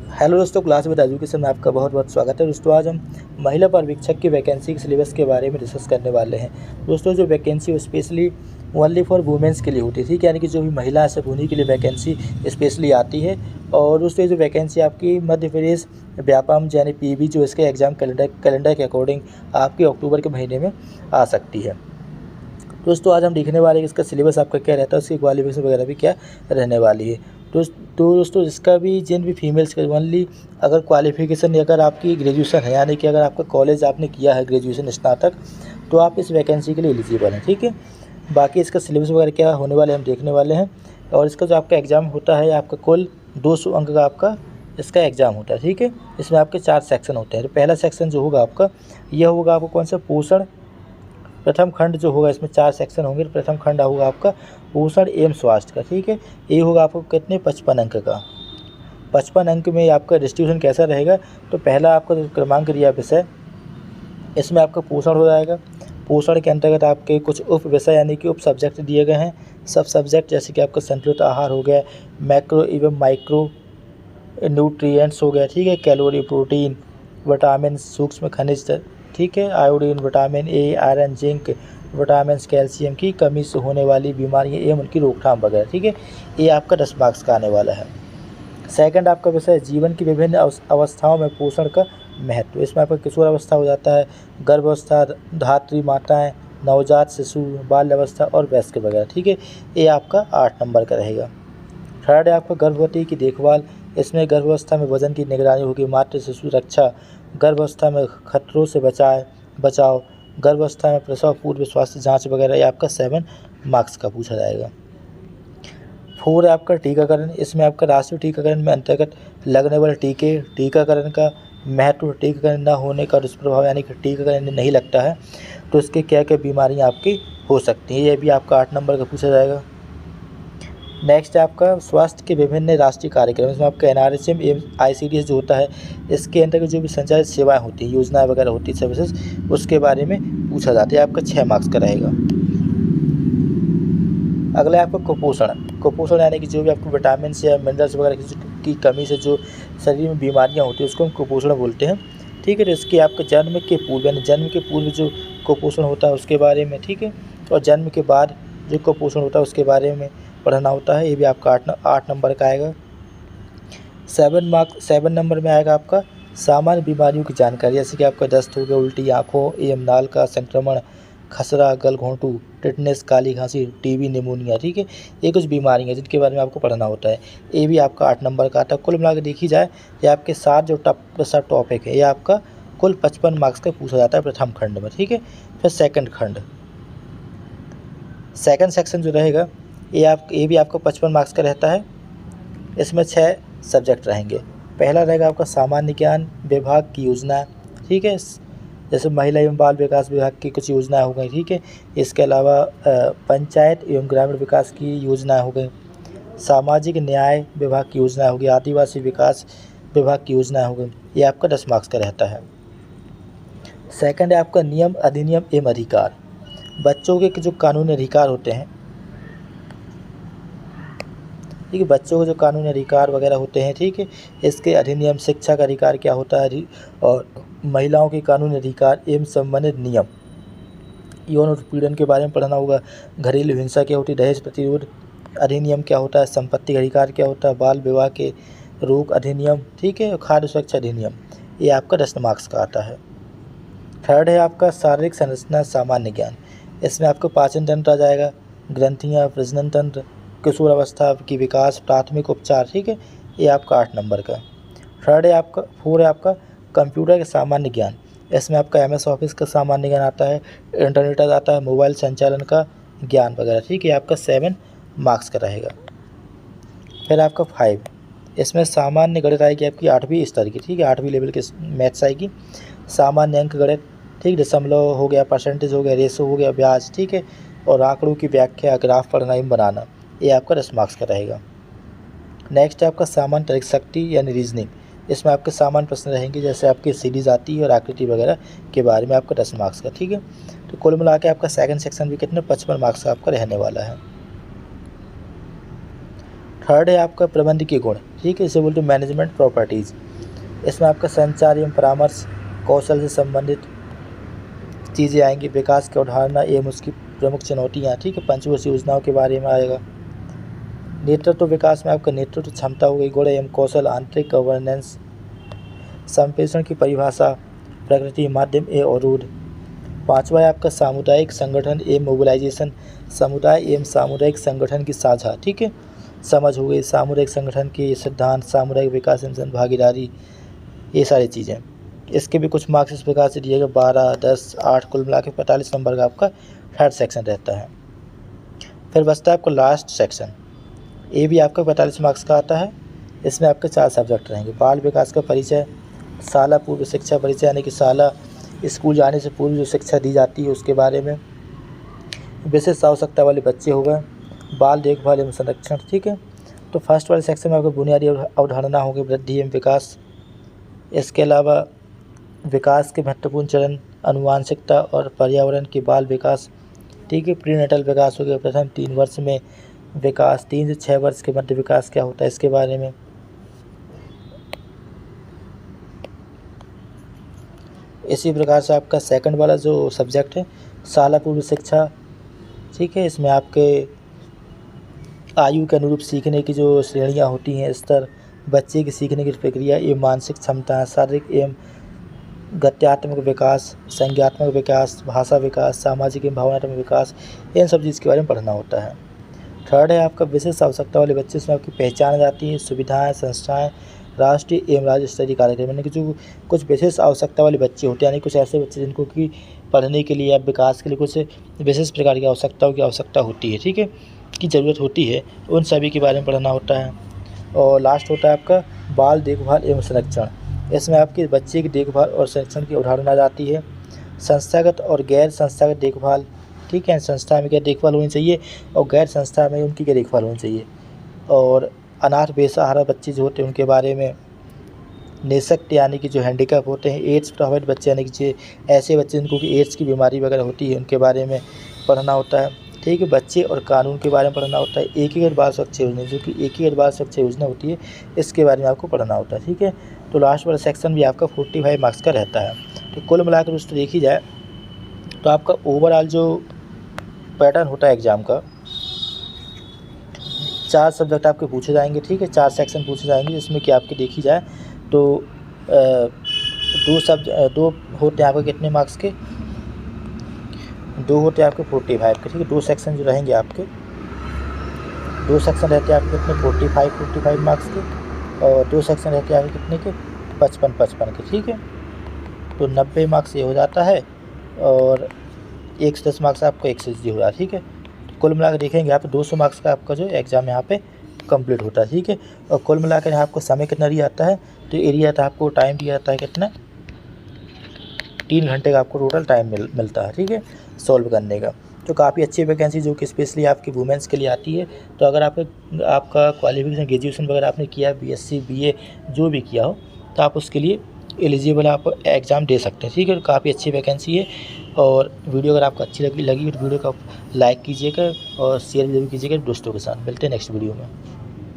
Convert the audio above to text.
Hello दोस्तों, class with education में आपका बहुत बहुत स्वागत है। दोस्तों आज हम महिला पर्यवेक्षक की वैकेंसी के सिलेबस के बारे में डिस्कस करने वाले हैं। दोस्तों जो वैकेंसी वो स्पेशली ओनली फॉर वुमेंस के लिए होती है, ठीक है, यानी कि जो भी महिला है सिर्फ उन्हीं के लिए वैकेंसी स्पेशली आती है। और दोस्तों ये जो वैकेंसी आपकी मध्य प्रदेश व्यापम यानी पीवी जो इसके एग्ज़ाम कैलेंडर के अकॉर्डिंग आपके अक्टूबर के महीने में आ सकती है। दोस्तों आज हम देखने वाले हैं कि इसका सिलेबस आपका क्या रहता है, उसकी क्वालिफिकेशन वगैरह भी क्या रहने वाली है। दोस्तों इसका भी जिन भी फीमेल्स का ओनली अगर क्वालिफिकेशन अगर आपकी ग्रेजुएशन है, यानी कि अगर आपका कॉलेज आपने किया है ग्रेजुएशन स्नातक, तो आप इस वैकेंसी के लिए एलिजिबल हैं, ठीक है। बाकी इसका सिलेबस वगैरह क्या होने वाले हम देखने वाले हैं। और इसका जो आपका एग्ज़ाम होता है, आपका कुल 200 अंक का आपका इसका एग्ज़ाम होता है, ठीक है। इसमें आपके 4 सेक्शन होते हैं। तो पहला सेक्शन जो होगा आपका यह होगा आपको कौन सा पोषण प्रथम खंड जो होगा, इसमें 4 सेक्शन होंगे। प्रथम खंड होगा आपका पोषण एवं स्वास्थ्य का, ठीक है। ये होगा आपको कितने 55 अंक का। 55 अंक में आपका डिस्ट्रीब्यूशन कैसा रहेगा, तो पहला आपका जो क्रमांक दिया विषय, इसमें आपका पोषण हो जाएगा। पोषण के अंतर्गत आपके कुछ उप विषय यानी कि उप सब्जेक्ट दिए गए हैं। सब सब्जेक्ट जैसे कि आपका संतुलित आहार हो गया, मैक्रो एवं माइक्रो न्यूट्रिएंट्स हो गया, ठीक है, कैलोरी, प्रोटीन, विटामिन, सूक्ष्म खनिज, ठीक है, iodine, vitamin A, iron, zinc, vitamin, calcium की कमी से होने वाली बीमारियां एवं उनकी रोकथाम वगैरह, ठीक है। ये आपका 10 मार्क्स का आने वाला है। सेकंड आपका विषय जीवन की विभिन्न अवस्थाओं में पोषण का महत्व। इसमें आपका किशोर अवस्था हो जाता है, गर्भावस्था, धात्री माताएँ, नवजात शिशु, बाल्यावस्था और वयस्क वगैरह, ठीक है। ये आपका 8 नंबर का रहेगा। थर्ड है आपका गर्भवती की देखभाल। इसमें गर्भावस्था में वजन की निगरानी होगी, मातृ शिशु रक्षा, गर्भावस्था में खतरों से बचाव, गर्भावस्था में प्रसव पूर्व स्वास्थ्य जांच वगैरह, ये आपका 7 मार्क्स का पूछा जाएगा। 4 है आपका टीकाकरण। इसमें आपका राष्ट्रीय टीकाकरण में अंतर्गत लगने वाले टीकाकरण का महत्व, टीकाकरण न होने का दुष्प्रभाव, यानी कि टीकाकरण नहीं लगता है तो इसके क्या क्या बीमारियाँ आपकी हो सकती हैं, ये भी आपका 8 नंबर का पूछा जाएगा। नेक्स्ट है आपका स्वास्थ्य के विभिन्न राष्ट्रीय कार्यक्रम। इसमें आपका NRHM एवं ICDS जो होता है, इसके अंतर्गत जो भी संचालित सेवाएं होती हैं, योजनाएं वगैरह होती है, सर्विसेज, उसके बारे में पूछा जाता है। आपका 6 मार्क्स का रहेगा। अगला है आपका कुपोषण यानी कि जो भी आपको विटामिन या मिनरल्स वगैरह की कमी से जो शरीर में बीमारियाँ होती हैं उसको हम कुपोषण बोलते हैं, ठीक है। तो इसके आपके जन्म के पूर्व यानी जन्म के पूर्व जो कुपोषण होता है उसके बारे में, ठीक है, और जन्म के बाद जो कुपोषण होता है उसके बारे में पढ़ना होता है। ये भी आपका 8 नंबर का आएगा। 7 नंबर में आएगा आपका सामान्य बीमारियों की जानकारी, जैसे कि आपका दस्त हो गया, उल्टी, आँखों एवं नाल का संक्रमण, खसरा, गलघोंटू, टिटनेस, काली खांसी, टीबी, निमोनिया, ठीक है। ये कुछ बीमारियाँ हैं जिनके बारे में आपको पढ़ना होता है। ये भी आपका 8 नंबर का आता है। कुल मिला के देखी जाए ये आपके 7 जो सब टॉपिक है, ये आपका कुल 55 मार्क्स का पूछा जाता है प्रथम खंड में, ठीक है। फिर सेकंड खंड, सेकंड सेक्शन जो रहेगा ये भी आपको 55 मार्क्स का रहता है। इसमें 6 सब्जेक्ट रहेंगे। पहला रहेगा आपका सामान्य ज्ञान विभाग की योजना, ठीक है, जैसे महिला एवं बाल विकास विभाग की कुछ योजनाएं हो गई, ठीक है। इसके अलावा पंचायत एवं ग्रामीण विकास की योजनाएं हो गई, सामाजिक न्याय विभाग की योजना हो गई, आदिवासी विकास विभाग की योजना हो गई। ये आपका 10 मार्क्स का रहता है। सेकंड है आपका नियम, अधिनियम एवं अधिकार। बच्चों के जो कानूनी अधिकार होते हैं, ठीक है, बच्चों को जो कानूनी अधिकार वगैरह होते हैं, ठीक है, इसके अधिनियम, शिक्षा का अधिकार क्या होता है, और महिलाओं के कानूनी अधिकार एवं संबंधित नियम, यौन उत्पीड़न के बारे में पढ़ना होगा, घरेलू हिंसा क्या होती है, दहेज प्रतिरोध अधिनियम क्या होता है, संपत्ति का अधिकार क्या होता है, बाल विवाह के रोक अधिनियम, ठीक है, खाद्य सुरक्षा अधिनियम। ये आपका 10 मार्क्स का आता है। थर्ड है आपका शारीरिक संरचना सामान्य ज्ञान। इसमें आपको पाचन तंत्र आ जाएगा, ग्रंथियाँ, प्रजनन तंत्र, किशोर अवस्था की विकास, प्राथमिक उपचार, ठीक है। ये आपका 8 नंबर का। 4 है आपका कंप्यूटर का सामान्य ज्ञान। इसमें आपका MS ऑफिस का सामान्य ज्ञान आता है, इंटरनेट आता है, मोबाइल संचालन का ज्ञान वगैरह, ठीक है। आपका 7 मार्क्स का रहेगा। फिर आपका 5, इसमें सामान्य गणित आएगी आपकी 8वीं स्तर की, ठीक है, 8वीं लेवल की मैथ्स आएगी। सामान्य अंक गणित, ठीक, दशमलव हो गया, परसेंटेज हो गया, रेशो हो गया, ब्याज, ठीक है, और आंकड़ों की व्याख्या, ग्राफ पढ़ना एवं बनाना। ये आपका 10 मार्क्स का रहेगा। नेक्स्ट है आपका सामान्य तर्क शक्ति यानी रीजनिंग। इसमें आपके सामान्य प्रश्न रहेंगे, जैसे आपकी सीरीज आती है और आकृति वगैरह के बारे में, आपका 10 मार्क्स का, ठीक है। तो कुल मिला के आपका सेकंड सेक्शन भी कितने 55 मार्क्स का आपका रहने वाला है। थर्ड है आपका प्रबंध के गुण। ठीक है। इसे बोलते हैं मैनेजमेंट प्रॉपर्टीज़। इसमें आपका संचार एवं परामर्श कौशल से संबंधित चीज़ें आएंगी। विकास की अवधारणा एवं उसकी प्रमुख चुनौतियाँ, ठीक है। पंचवर्षीय योजनाओं के बारे में आएगा। नेतृत्व विकास में आपका नेतृत्व क्षमता हो गई, गुण एवं कौशल, आंतरिक गवर्नेंस, संप्रेषण की परिभाषा, प्रकृति, माध्यम एवं अवरोध। पाँचवा है आपका सामुदायिक संगठन एवं मोबिलाइजेशन, समुदाय एवं सामुदायिक संगठन की साझा, ठीक है। समझ हो गई, सामुदायिक संगठन के सिद्धांत, सामुदायिक विकास एवं भागीदारी, ये सारी चीज़ें। इसके भी कुछ मार्क्स इस प्रकार से दिए गए 12, 10, 8, कुल मिला के 45 नंबर का आपका थर्ड सेक्शन रहता है। फिर बचता है आपको लास्ट सेक्शन, ये भी आपका 45 मार्क्स का आता है। इसमें आपके 4 सब्जेक्ट रहेंगे। बाल विकास का परिचय, शाला पूर्व शिक्षा परिचय यानी कि शाला स्कूल जाने से पूर्व जो शिक्षा दी जाती है उसके बारे में। विशेष आवश्यकता वाले बच्चे हो गए, बाल देखभाल एवं संरक्षण, ठीक है। तो फर्स्ट वाले सेक्शन में आपको बुनियादी अवधारणा होगी वृद्धि एवं विकास। इसके अलावा विकास के महत्वपूर्ण चरण, आनुवांशिकता और पर्यावरण के बाल विकास, ठीक है। प्रीनेटल विकास हो गया, प्रथम 3 वर्ष में विकास, 3 से 6 वर्ष के मध्य विकास क्या होता है इसके बारे में। इसी प्रकार से आपका सेकंड वाला जो सब्जेक्ट है शाला पूर्व शिक्षा, ठीक है। इसमें आपके आयु के अनुरूप सीखने की जो श्रेणियां होती हैं, स्तर, बच्चे की सीखने की प्रक्रिया एवं मानसिक क्षमता, शारीरिक एवं गत्यात्मक विकास, संज्ञात्मक विकास, भाषा विकास, सामाजिक एवं भावनात्मक विकास, इन सब चीज़ के बारे में पढ़ना होता है। थर्ड है आपका विशेष आवश्यकता वाले बच्चे, इसमें आपकी पहचान जाती है, सुविधाएं, संस्थाएं, राष्ट्रीय एवं राज्य स्तरीय कार्यक्रम, यानी कि जो कुछ विशेष आवश्यकता वाले बच्चे होते हैं, यानी कुछ ऐसे बच्चे जिनको कि पढ़ने के लिए या विकास के लिए कुछ विशेष प्रकार की आवश्यकता होती है, ठीक है, की ज़रूरत होती है, उन सभी के बारे में पढ़ना होता है। और लास्ट होता है आपका बाल देखभाल एवं संरक्षण। इसमें आपके बच्चे की देखभाल और संरक्षण की अवधारणा जाती है। संस्थागत और गैर संस्थागत देखभाल, ठीक है। संस्था में क्या देखभाल होनी चाहिए और गैर संस्था में उनकी क्या देखभाल होनी चाहिए। और अनाथ बेसहारा बच्चे जो होते हैं उनके बारे में। निःशक्त यानी कि जो हैंडीकैप होते हैं, एड्स प्रभावित बच्चे यानी कि ऐसे बच्चे जिनको कि एड्स की बीमारी वगैरह होती है उनके बारे में पढ़ना होता है, ठीक है। बच्चे और कानून के बारे में पढ़ना होता है। एकीकृत बाल सुरक्षा योजना, जो कि एकीकृत बाल सुरक्षा योजना होती है, इसके बारे में आपको पढ़ना होता है, ठीक है। तो लास्ट वाला सेक्शन भी आपका 45 मार्क्स का रहता है। तो कुल मिलाकर दोस्तों देखी जाए तो आपका ओवरऑल जो पैटर्न होता है एग्ज़ाम का, 4 सब्जेक्ट आपके पूछे जाएंगे, ठीक है। 4 सेक्शन पूछे जाएंगे, जिसमें कि आपके देखी जाए तो 2 होते हैं आपके कितने मार्क्स के, 2 होते हैं आपके 45 के, ठीक है। 2 सेक्शन जो रहेंगे आपके, 2 सेक्शन रहते हैं आपके कितने 45 मार्क्स के, और 2 सेक्शन रहते हैं आपके कितने के 55 के, ठीक है। तो 90 मार्क्स ये हो जाता है और 110 मार्क्स आपका एक्सेस हो रहा है, ठीक है। तो कुल मिलाकर देखेंगे यहाँ पे 200 मार्क्स का आपका जो एग्ज़ाम यहाँ पे कंप्लीट होता है, ठीक है। और कुल मिलाकर यहाँ आपको समय कितना दिया जाता है, तो एरिया था आपको टाइम दिया जाता है कितना, 3 घंटे का आपको टोटल टाइम मिलता है, ठीक है, सॉल्व करने का। तो काफ़ी अच्छी वैकेंसी जो कि स्पेशली आपकी वुमेंस के लिए आती है। तो अगर आपका क्वालिफिकेशन ग्रेजुएशन वगैरह आपने किया, BSc BA जो भी किया हो, तो आप उसके लिए एलिजिबल आप एग्ज़ाम दे सकते हैं, ठीक है। काफ़ी अच्छी वैकेंसी है। और वीडियो अगर आपको अच्छी लगी तो वीडियो को लाइक कीजिएगा और शेयर जरूर कीजिएगा दोस्तों के साथ। मिलते हैं नेक्स्ट वीडियो में।